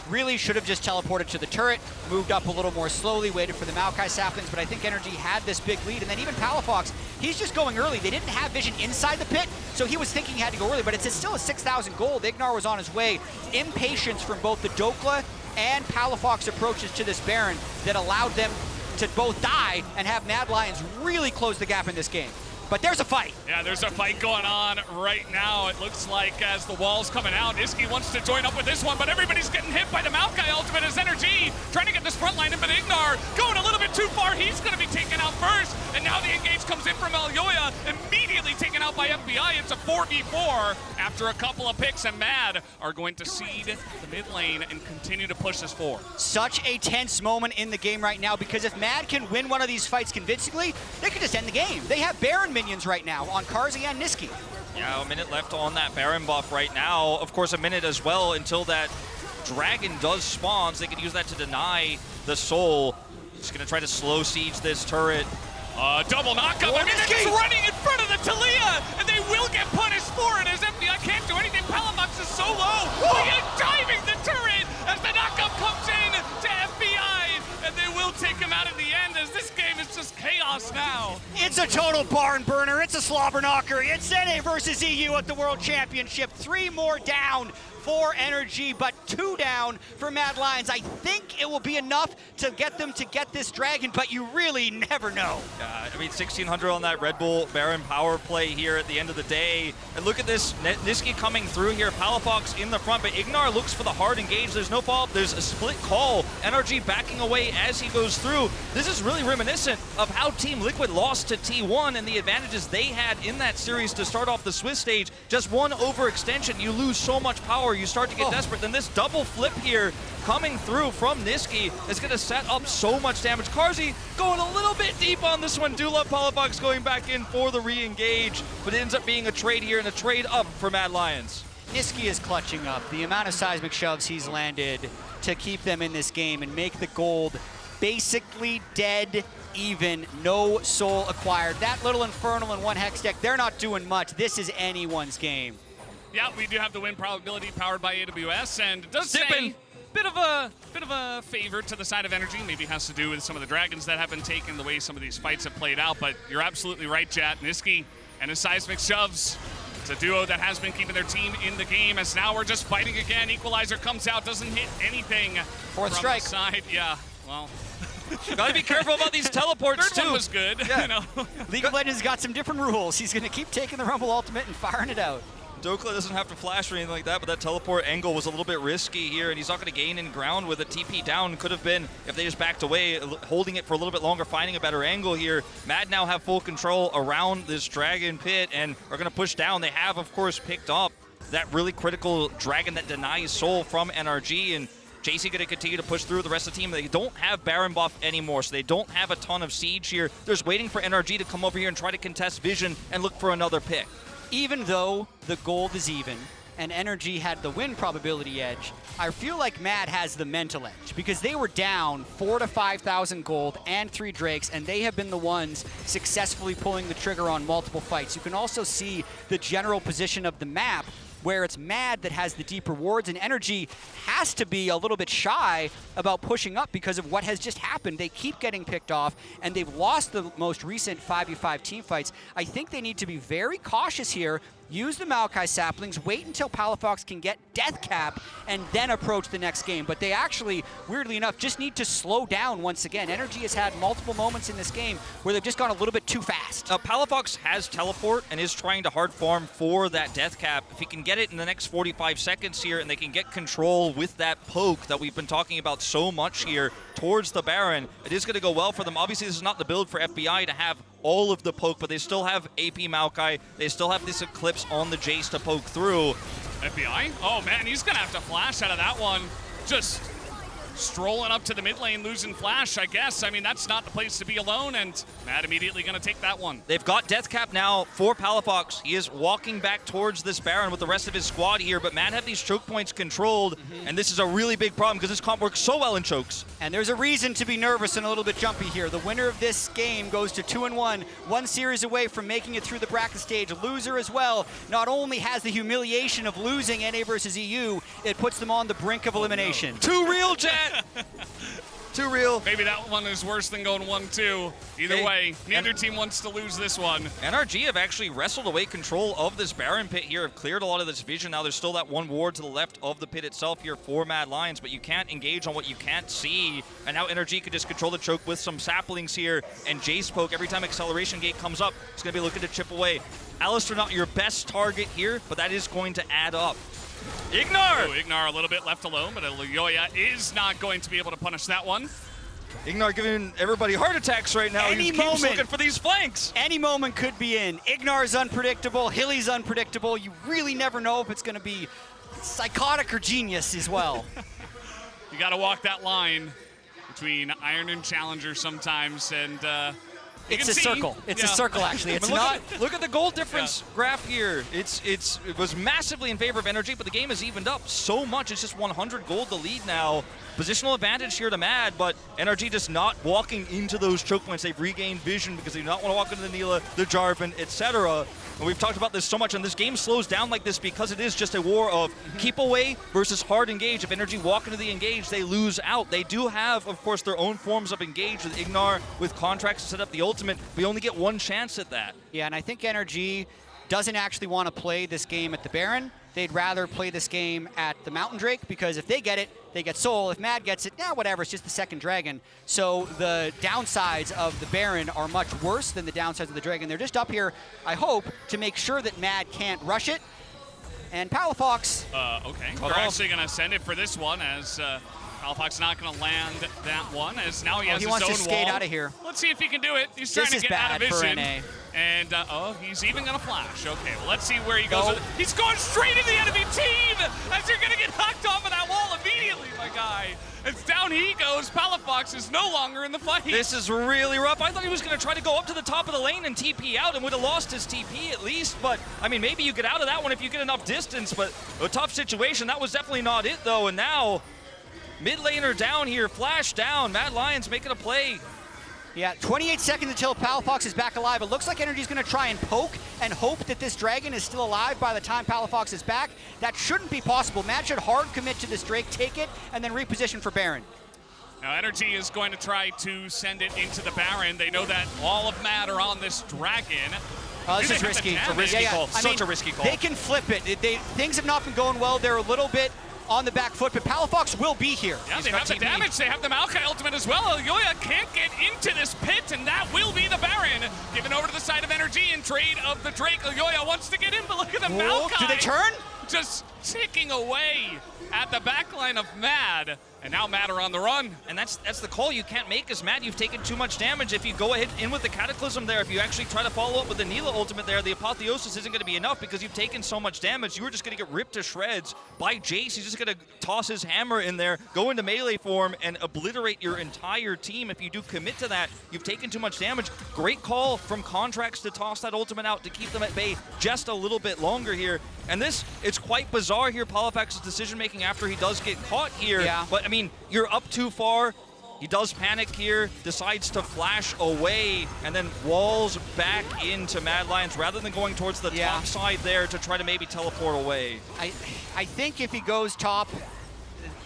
really should have just teleported to the turret, moved up a little more slowly, waited for the Maokai saplings, but I think NRG had this big lead, and then even Palafox, he's just going early. They didn't have vision inside the pit, so he was thinking he had to go early, but it's still a 6,000 gold. Ignar was on his way. Impatience from both the Dhokla and Palafox approaches to this Baron that allowed them to both die and have Mad Lions really close the gap in this game. But there's a fight. Yeah, there's a fight going on right now. It looks like as the wall's coming out, Nisqy wants to join up with this one, but everybody's getting hit by the Maokai ultimate as NRG trying to get this front line in, but Ignar going a little bit too far. He's going to be taken out first, and now the engage comes in from Elyoya, immediately taken out by FBI. It's a 4v4 after a couple of picks, and Mad are going to seed the mid lane and continue to push this forward. Such a tense moment in the game right now because if Mad can win one of these fights convincingly, they could just end the game. They have Baron minions right now on Carzzy and Nisqy. Yeah, a minute left on that Baron buff right now. Of course, a minute as well until that dragon does spawn, so they can use that to deny the soul. Just gonna try to slow siege this turret. Double knockup. I mean, they're just running in front of the Taliyah, and they will get punished for it as FBI can't do anything. Palafox is so low. He is diving the turret as the knockup comes in to FBI, and they will take him out in the end as this game is just chaos now. It's a total barn burner. It's a slobber knocker. It's NA versus EU at the World Championship. 3 more down for NRG, but 2 down for Mad Lions. I think it will be enough to get them to get this dragon, but you really never know. I mean, 1,600 on that Red Bull Baron power play here at the end of the day. And look at this, Nisqy coming through here. Palafox in the front, but Ignar looks for the hard engage. There's no follow-up. There's a split call. NRG backing away as he goes through. This is really reminiscent of how Team Liquid lost to T1 and the advantages they had in that series to start off the Swiss stage. Just one overextension, you lose so much power. You start to get desperate. Then this double flip here coming through from Nisqy is going to set up so much damage. Carzzy going a little bit deep on this one. Do love Palafox going back in for the re-engage, but it ends up being a trade here and a trade up for Mad Lions. Nisqy is clutching up. The amount of seismic shoves he's landed to keep them in this game and make the gold basically dead even, no soul acquired. That little Infernal and 1 Hex deck, they're not doing much. This is anyone's game. Yeah, we do have the win probability powered by AWS, and it does say bit of a favor to the side of NRG. Maybe has to do with some of the dragons that have been taken, the way some of these fights have played out. But you're absolutely right, Jatt. Nisqy and his seismic shoves. It's a duo that has been keeping their team in the game. As now we're just fighting again. Equalizer comes out, doesn't hit anything. Fourth from strike. The side. Yeah. Well. Gotta be careful about these teleports Third too. one was good. Yeah. You know. League of Legends got some different rules. He's gonna keep taking the Rumble Ultimate and firing it out. Dhokla doesn't have to flash or anything like that, but that teleport angle was a little bit risky here, and he's not going to gain in ground with a TP down. Could have been if they just backed away, holding it for a little bit longer, finding a better angle here. Mad now have full control around this dragon pit and are going to push down. They have, of course, picked up that really critical dragon that denies soul from NRG, and Jayce going to continue to push through the rest of the team. They don't have Baron buff anymore, so they don't have a ton of siege here. They're just waiting for NRG to come over here and try to contest vision and look for another pick. Even though the gold is even and NRG had the win probability edge, I feel like Mad has the mental edge because they were down 4,000 to 5,000 gold and 3 drakes, and they have been the ones successfully pulling the trigger on multiple fights. You can also see the general position of the map where it's Mad that has the deep rewards, and NRG has to be a little bit shy about pushing up because of what has just happened. They keep getting picked off, and they've lost the most recent 5v5 team fights. I think they need to be very cautious here, use the Maokai saplings, wait until Palafox can get death cap, and then approach the next game. But they actually, weirdly enough, just need to slow down once again. NRG has had multiple moments in this game where they've just gone a little bit too fast. Palafox has teleport and is trying to hard farm for that death cap. If he can get it in the next 45 seconds here and they can get control with that poke that we've been talking about so much here towards the Baron, it is going to go well for them. Obviously, this is not the build for FBI to have all of the poke, but they still have AP Maokai. They still have this Eclipse on the Jayce to poke through. FBI? Oh man, he's gonna have to flash out of that one. Just strolling up to the mid lane, losing Flash, I guess. I mean, that's not the place to be alone, and Mad immediately going to take that one. They've got Death Cap now for Palafox. He is walking back towards this Baron with the rest of his squad here, but Mad have these choke points controlled, and this is a really big problem because this comp works so well in chokes. And there's a reason to be nervous and a little bit jumpy here. The winner of this game goes to 2-1, one series away from making it through the bracket stage. Loser as well, not only has the humiliation of losing NA versus EU, it puts them on the brink of elimination. No. Too real, Jatt! Too real. Maybe that one is worse than going 1-2. Either way, neither team wants to lose this one. NRG have actually wrestled away control of this Baron pit here, have cleared a lot of this vision. Now there's still that one ward to the left of the pit itself here for Mad Lions, but you can't engage on what you can't see. And now NRG could just control the choke with some saplings here and Jayce poke. Every time acceleration gate comes up, it's going to be looking to chip away. Alistar not your best target here, but that is going to add up. Ignar! Oh, Ignar a little bit left alone, but Elyoya is not going to be able to punish that one. Ignar giving everybody heart attacks right now. Any He keeps moment. looking for these flanks. Any moment could be in. Ignar's unpredictable, Hilly's unpredictable. You really never know if it's going to be psychotic or genius as well. You got to walk that line between Iron and Challenger sometimes, and It's a circle. It's a circle, actually. It's not. Look at the goal difference graph here. It was massively in favor of NRG, but the game has evened up so much. It's just 100 gold the lead now. Positional advantage here to Mad, but NRG just not walking into those choke points. They've regained vision because they do not want to walk into the Nilah, the Jarvan, etc. And we've talked about this so much, and this game slows down like this because it is just a war of keep away versus hard engage. If NRG walk into the engage, they lose out. They do have, of course, their own forms of engage with Ignar, with Contractz to set up the ultimate. We only get one chance at that. Yeah, and I think NRG doesn't actually want to play this game at the Baron. They'd rather play this game at the Mountain Drake, because if they get it, they get Soul. If Mad gets it, whatever, it's just the second Dragon. So the downsides of the Baron are much worse than the downsides of the Dragon. They're just up here, I hope, to make sure that Mad can't rush it. And Palafox. Okay, we're actually going to send it for this one, as Palafox not going to land that one, as now he has his own wall. He wants to skate out of here. Let's see if he can do it. He's trying to get out of vision. NA. And, he's even going to flash. Okay, well, let's see where he goes. With it. He's going straight into the enemy team, as you're going to get knocked off of that wall immediately, my guy. As down he goes, Palafox is no longer in the fight. This is really rough. I thought he was going to try to go up to the top of the lane and TP out and would have lost his TP at least. But, I mean, maybe you get out of that one if you get enough distance. But a tough situation. That was definitely not it, though. And now, mid laner down here, flash down. Mad Lions making a play. Yeah, 28 seconds until Palafox is back alive. It looks like NRG's going to try and poke and hope that this Dragon is still alive by the time Palafox is back. That shouldn't be possible. Mad should hard commit to this Drake, take it, and then reposition for Baron. Now, NRG is going to try to send it into the Baron. They know that all of Mad are on this Dragon. This is risky. It's a risky call. Such a risky call. They can flip it. Things have not been going well. They're a little bit on the back foot, but Palafox will be here. Yeah, they have the damage. They have the Maokai ultimate as well. Elyoya can't get into this pit, and that will be the Baron. Given over to the side of NRG in trade of the Drake. Elyoya wants to get in, but look at the Maokai. Do they turn? Just ticking away at the backline of Mad. And now Mad are on the run. And that's the call you can't make as Mad. You've taken too much damage. If you go ahead in with the Cataclysm there, if you actually try to follow up with the Nilah ultimate there, the Apotheosis isn't going to be enough because you've taken so much damage. You were just going to get ripped to shreds by Jayce. He's just going to toss his hammer in there, go into melee form, and obliterate your entire team. If you do commit to that, you've taken too much damage. Great call from Contractz to toss that ultimate out to keep them at bay just a little bit longer here. And it's quite bizarre here, Palafox's decision-making after he does get caught here. Yeah. But, I mean, you're up too far. He does panic here, decides to flash away, and then walls back into Mad Lions rather than going towards the top side there to try to maybe teleport away. I think if he goes top,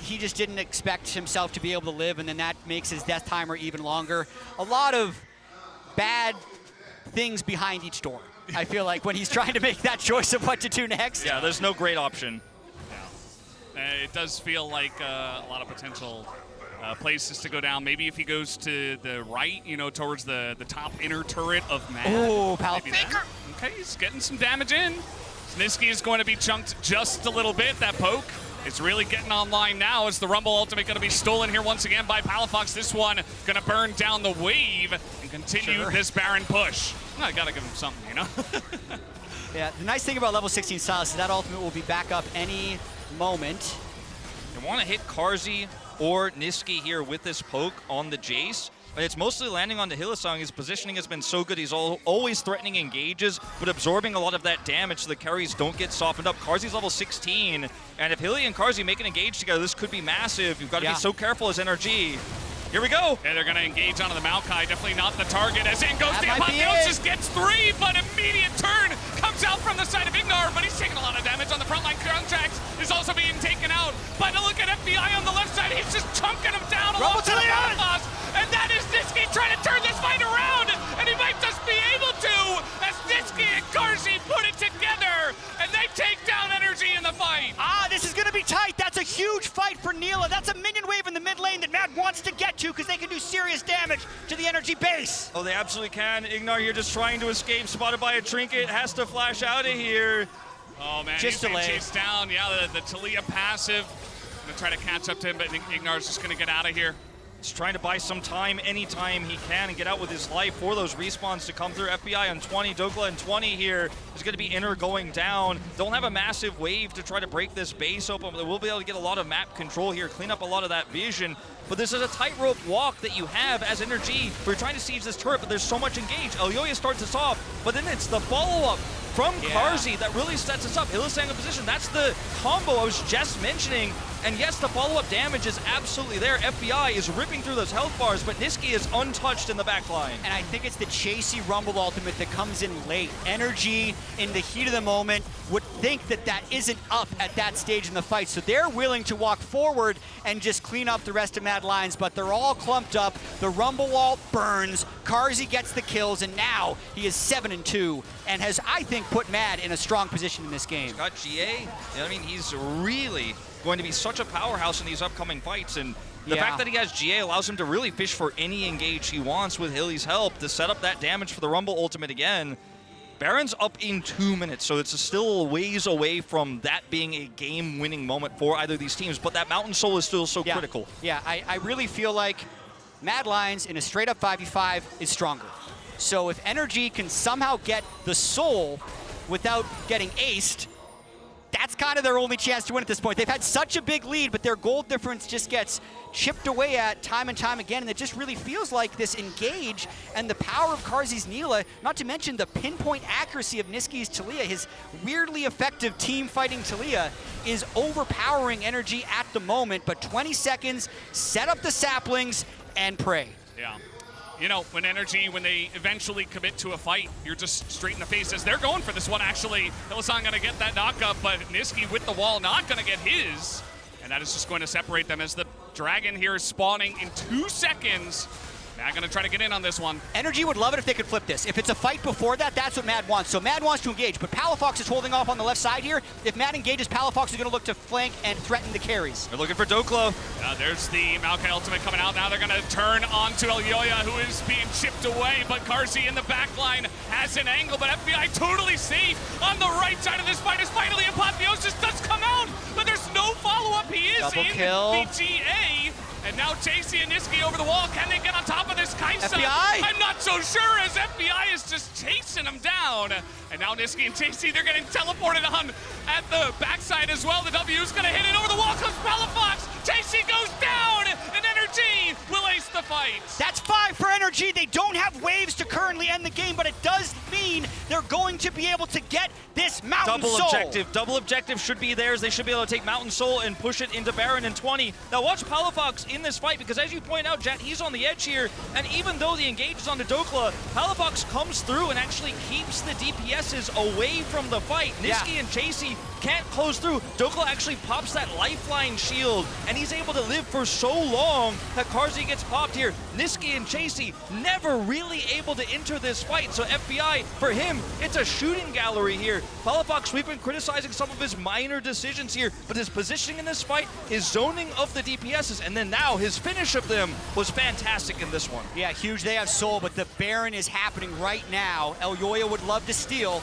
he just didn't expect himself to be able to live, and then that makes his death timer even longer. A lot of bad things behind each door, I feel like, when he's trying to make that choice of what to do next. Yeah, there's no great option. It does feel like a lot of potential places to go down. Maybe if he goes to the right, towards the top inner turret of Mad. Oh, Palafox. Okay, he's getting some damage in. Nisqy is going to be chunked just a little bit. That poke is really getting online now as the Rumble ultimate going to be stolen here once again by Palafox. This one going to burn down the wave and continue this Baron push. I got to give him something, Yeah, the nice thing about level 16 Sylas is that ultimate will be back up any moment. They want to hit Carzzy or Nisqy here with this poke on the Jayce. But it's mostly landing on the Hylissang. His positioning has been so good. He's always threatening engages, but absorbing a lot of that damage so the carries don't get softened up. Carzzy's level 16, and if Hyli and Carzzy make an engage together, this could be massive. You've got to be so careful as NRG. Here we go. Yeah, they're going to engage onto the Maokai. Definitely not the target. As in goes the Apotheosis, gets 3, but immediate turn comes out from the side of Ignar, but he's taking a lot of damage on the front line. Contractz is also being taken out. But look at FBI on the left side. He's just chunking him down along the Palafox. And that is Nisqy trying to turn this fight around. And he might just be able to, as Nisqy and Carzzy put it together. And they take down NRG in the fight. This is going to be tight. That's a huge fight for Nilah. That's a minion wave in the mid lane that Mad wants to get to because they can do serious damage to the NRG base. Oh, they absolutely can. Ignar here just trying to escape, spotted by a trinket, has to flash out of here. Oh man, just he's being chased down. Yeah, the Taliyah passive. Gonna try to catch up to him, but I think Ignar's just gonna get out of here. He's trying to buy some time anytime he can and get out with his life for those respawns to come through. FBI on 20, Dhokla on 20 here. There's going to be Inner going down. Don't have a massive wave to try to break this base open, but they will be able to get a lot of map control here, clean up a lot of that vision. But this is a tightrope walk that you have as NRG. We're trying to siege this turret, but there's so much engage. Elyoya starts us off, but then it's the follow-up from Carzzy that really sets us up. Hylissang in position. That's the combo I was just mentioning. And yes, the follow-up damage is absolutely there. FBI is ripping through those health bars, but Nisqy is untouched in the back line. And I think it's the Chasy Rumble ultimate that comes in late. NRG, in the heat of the moment, would think that that isn't up at that stage in the fight. So they're willing to walk forward and just clean up the rest of Mad Lions, but they're all clumped up. The Rumble wall burns. Carzzy gets the kills, and now he is 7-2 and has, I think, put Mad in a strong position in this game. He's got GA. I mean, he's really going to be such a powerhouse in these upcoming fights, and the fact that he has GA allows him to really fish for any engage he wants with Hyli's help to set up that damage for the Rumble ultimate again. Baron's up in 2 minutes, so it's still a ways away from that being a game-winning moment for either of these teams, but that Mountain Soul is still so critical. Yeah, I really feel like Mad Lions in a straight-up 5v5 is stronger. So if NRG can somehow get the Soul without getting aced, that's kind of their only chance to win at this point. They've had such a big lead, but their gold difference just gets chipped away at time and time again, and it just really feels like this engage and the power of Carzzy's Nilah, not to mention the pinpoint accuracy of Nisqy's Taliyah, his weirdly effective team fighting Taliyah, is overpowering NRG at the moment, but 20 seconds, set up the saplings, and pray. Yeah. You know, when NRG, when they eventually commit to a fight, you're just straight in the face as they're going for this one, actually. Hylissang gonna get that knockup, but Nisqy with the wall not gonna get his. And that is just going to separate them as the Dragon here is spawning in 2 seconds. Mad gonna try to get in on this one. NRG would love it if they could flip this. If it's a fight before that, that's what Mad wants. So Mad wants to engage, but Palafox is holding off on the left side here. If Mad engages, Palafox is gonna look to flank and threaten the carries. They're looking for Dhokla. There's the Maokai ultimate coming out. Now they're gonna turn onto Elyoya, who is being chipped away, but Carzzy in the back line has an angle, but FBI totally safe on the right side of this fight as finally Apotheosis does come out, but there's no follow-up. He is Double in kill. the GA. And now Chasy and Nisqy over the wall. Can they get on top of this Kaisa? FBI? I'm not so sure, as FBI is just chasing them down. And now Nisqy and Chasy, they're getting teleported on at the backside as well. The W is going to hit it over the wall. Comes Palafox. Chasy goes down, and NRG will ace the fight. That's 5 for NRG. They don't have waves to currently end the game, but it does mean they're going to be able to get this Mountain Soul. Double objective should be theirs. They should be able to take Mountain Soul and push it into Baron in 20. Now watch Palafox in this fight, because as you point out, Jatt, he's on the edge here, and even though the engage is onto Dhokla, Palafox comes through and actually keeps the DPSs away from the fight. Nisqy and Chasy can't close through. Dhokla actually pops that lifeline shield, and he's able to live for so long that Carzzy gets popped here. Nisqy and Chasy never really able to enter this fight, so FBI, for him, it's a shooting gallery here. Palafox, we've been criticizing some of his minor decisions here, but his positioning in this fight, his zoning of the DPSs, and then now his finish of them was fantastic in this one. Yeah, huge. They have Soul, but the Baron is happening right now. Elyoya would love to steal.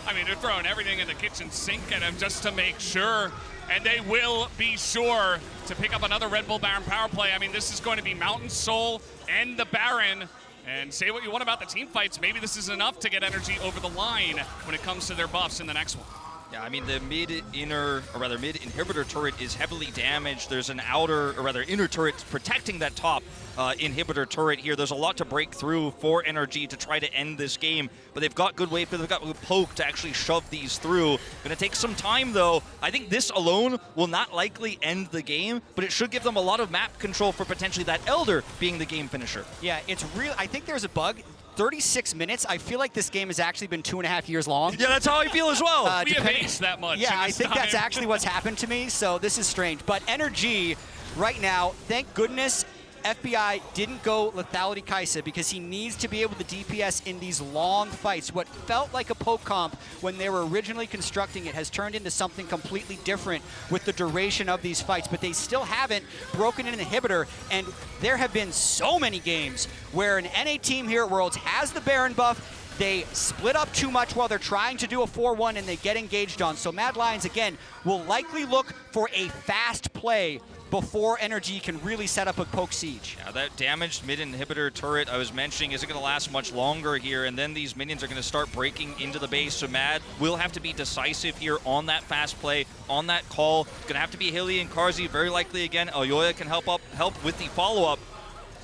I mean, they're throwing everything in the kitchen sink at him just to make sure, and they will be sure to pick up another Red Bull Baron power play. I mean, this is going to be Mountain Soul and the Baron, and say what you want about the team fights, maybe this is enough to get NRG over the line when it comes to their buffs in the next one. Yeah, I mean, the mid inhibitor turret is heavily damaged. There's an outer, or rather inner turret protecting that top inhibitor turret here. There's a lot to break through for NRG to try to end this game, but they've got good wave, they've got good poke to actually shove these through. Gonna take some time though. I think this alone will not likely end the game, but it should give them a lot of map control for potentially that Elder being the game finisher. Yeah, it's real. I think there's a bug. 36 minutes. I feel like this game has actually been 2.5 years long. Yeah, that's how I feel as well. We have aced that much. Yeah, I think time. that's actually what's happened to me, so this is strange. But NRG, right now, thank goodness FBI didn't go Lethality Kaisa because he needs to be able to DPS in these long fights. What felt like a poke comp when they were originally constructing it has turned into something completely different with the duration of these fights, but they still haven't broken an inhibitor, and there have been so many games where an NA team here at Worlds has the Baron buff, they split up too much while they're trying to do a 4-1 and they get engaged on. So Mad Lions, again, will likely look for a fast play before NRG can really set up a poke siege. Yeah, that damaged mid inhibitor turret I was mentioning isn't going to last much longer here, and then these minions are going to start breaking into the base, so Mad will have to be decisive here on that fast play, on that call. It's going to have to be Hylissang and Carzzy, very likely again. Elyoya can help with the follow-up.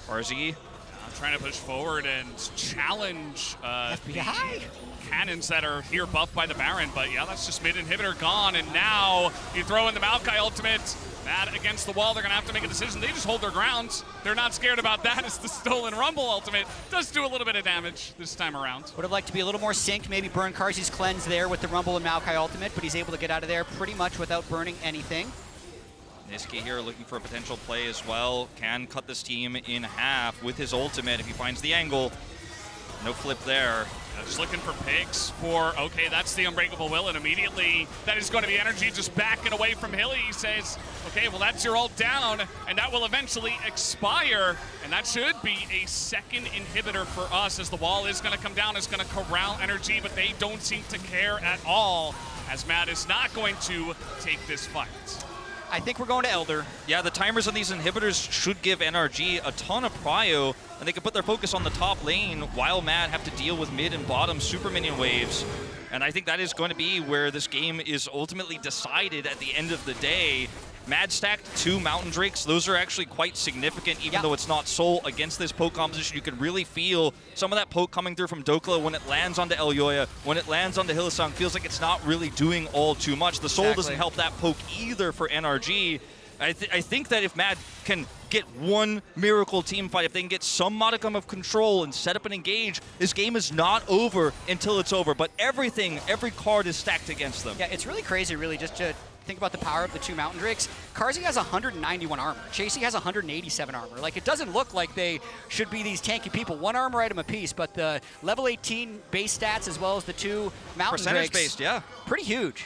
Carzzy trying to push forward and challenge FBI. Cannons that are here buffed by the Baron, but yeah, that's just mid inhibitor gone, and now you throw in the Maokai ultimate. Mad against the wall, they're gonna have to make a decision. They just hold their ground. They're not scared about that. It's the Stolen Rumble ultimate. Does do a little bit of damage this time around. Would have liked to be a little more synced, maybe burn Carzzy's cleanse there with the Rumble and Maokai ultimate, but he's able to get out of there pretty much without burning anything. Nisqy here looking for a potential play as well. Can cut this team in half with his ultimate if he finds the angle. No flip there. Just looking for picks for, okay, that's the Unbreakable Will, and immediately that is going to be NRG just backing away from Hilly. He says, okay, well, that's your ult down, and that will eventually expire, and that should be a second inhibitor for us, as the wall is going to come down. It's going to corral NRG, but they don't seem to care at all, as Mad is not going to take this fight. I think we're going to Elder. Yeah, the timers on these inhibitors should give NRG a ton of prio, and they can put their focus on the top lane while Mad have to deal with mid and bottom super minion waves. And I think that is going to be where this game is ultimately decided at the end of the day. Mad stacked 2 Mountain Drakes. Those are actually quite significant, even though it's not Soul against this poke composition. You can really feel some of that poke coming through from Dhokla when it lands onto Elyoya, when it lands onto Hylissang. Feels like it's not really doing all too much. The Soul doesn't help that poke either for NRG. I think that if Mad can get one miracle team fight, if they can get some modicum of control and set up and engage, this game is not over until it's over. But everything, every card is stacked against them. Yeah, it's really crazy, really, just to think about the power of the 2 Mountain Drakes. Carzzy has 191 armor. Chasy has 187 armor. Like, it doesn't look like they should be these tanky people. 1 armor item apiece, but the level 18 base stats as well as the 2 Mountain Drakes. Percentage-based, yeah. Pretty huge.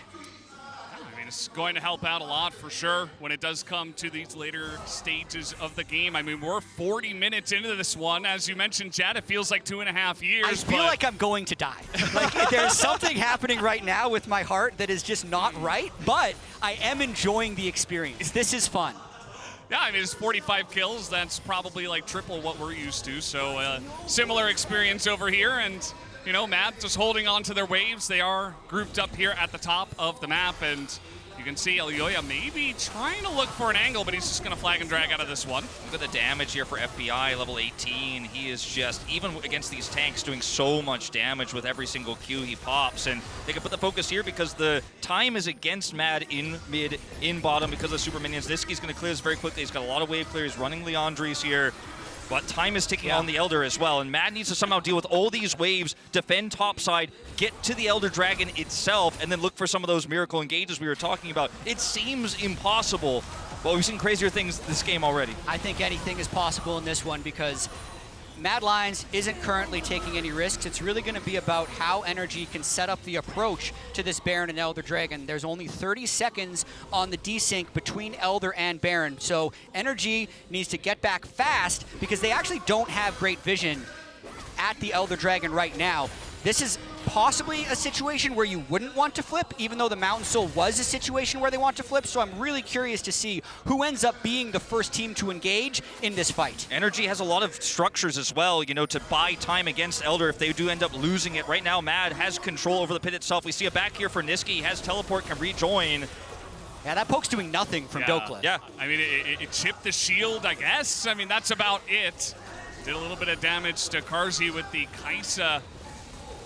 It's going to help out a lot for sure when it does come to these later stages of the game. I mean, we're 40 minutes into this one. As you mentioned, Jatt, it feels like 2.5 years. I feel like I'm going to die. Like, there's something happening right now with my heart that is just not right, but I am enjoying the experience. This is fun. Yeah, I mean, it's 45 kills. That's probably like triple what we're used to. So similar experience over here. And, you know, Mad just holding on to their waves. They are grouped up here at the top of the map. And you can see Elyoya maybe trying to look for an angle, but he's just going to flag and drag out of this one. Look at the damage here for FBI, level 18. He is just, even against these tanks, doing so much damage with every single Q he pops. And they can put the focus here because the time is against Mad in mid, in bottom because of super minions. Nisqy's going to clear this very quickly. He's got a lot of wave clear. He's running Leandri's here. But time is ticking on the Elder as well, and Mad needs to somehow deal with all these waves, defend topside, get to the Elder Dragon itself, and then look for some of those miracle engages we were talking about. It seems impossible, but we've seen crazier things this game already. I think anything is possible in this one because Mad Lions isn't currently taking any risks. It's really going to be about how NRG can set up the approach to this Baron and Elder Dragon. There's only 30 seconds on the desync between Elder and Baron, so NRG needs to get back fast because they actually don't have great vision at the Elder Dragon right now. This is possibly a situation where you wouldn't want to flip, even though the Mountain Soul was a situation where they want to flip. So I'm really curious to see who ends up being the first team to engage in this fight. NRG has a lot of structures as well, you know, to buy time against Elder if they do end up losing it. Right now, Mad has control over the pit itself. We see a back here for Nisqy. He has teleport, can rejoin. Yeah, that poke's doing nothing from Dhokla. Yeah. I mean, it chipped the shield, I guess. I mean, that's about it. Did a little bit of damage to Carzzy with the Kaisa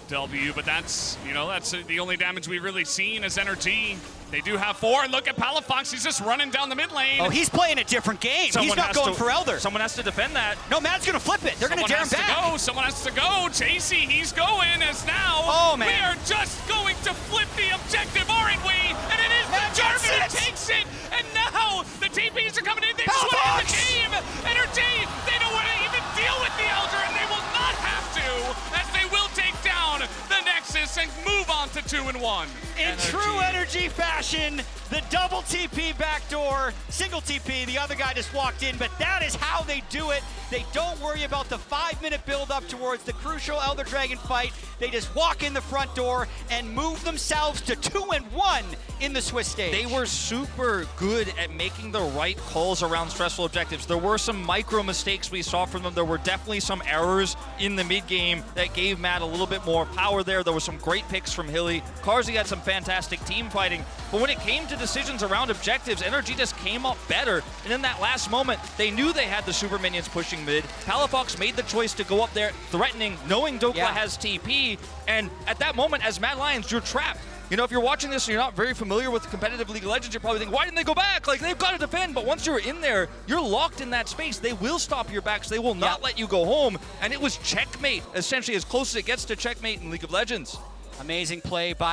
W, but that's, you know, that's the only damage we've really seen as NRG. They do have 4, and look at Palafox, he's just running down the mid lane. Oh, he's playing a different game. He's not going for Elder. Someone has to defend that. No, Mad's gonna flip it. They're gonna dare him back. Someone has to go. Chasy, he's going as now. Oh, man. We are just going to flip the objective, aren't we? And it is the Jarvan who takes it. And now the TPs are coming in. They've swung the game. NRG, they don't want to even deal with the Elder, and they will not have to, as they will take down the Nexus and move on to 2-1. In true NRG fashion, the double TP backdoor, single TP, the other guy just walked in, but that is how they do it. They don't worry about the 5-minute build up towards the crucial Elder Dragon fight. They just walk in the front door and move themselves to 2-1 in the Swiss stage. They were super good at making the right calls around stressful objectives. There were some micro mistakes we saw from them. There were definitely some errors in the mid game that gave Matt a little bit more power there. There were some great picks from Hilly. Carzzy had some fantastic team fighting, but when it came to decisions around objectives, NRG just came up better. And in that last moment, they knew they had the super minions pushing mid. Palafox made the choice to go up there threatening, knowing Dhokla has TP. And at that moment, as Mad Lions, you're trapped. You know, if you're watching this and you're not very familiar with competitive League of Legends, you're probably thinking, why didn't they go back? Like, they've got to defend. But once you're in there, you're locked in that space. They will stop your backs. They will not let you go home. And it was checkmate, essentially as close as it gets to checkmate in League of Legends. Amazing play by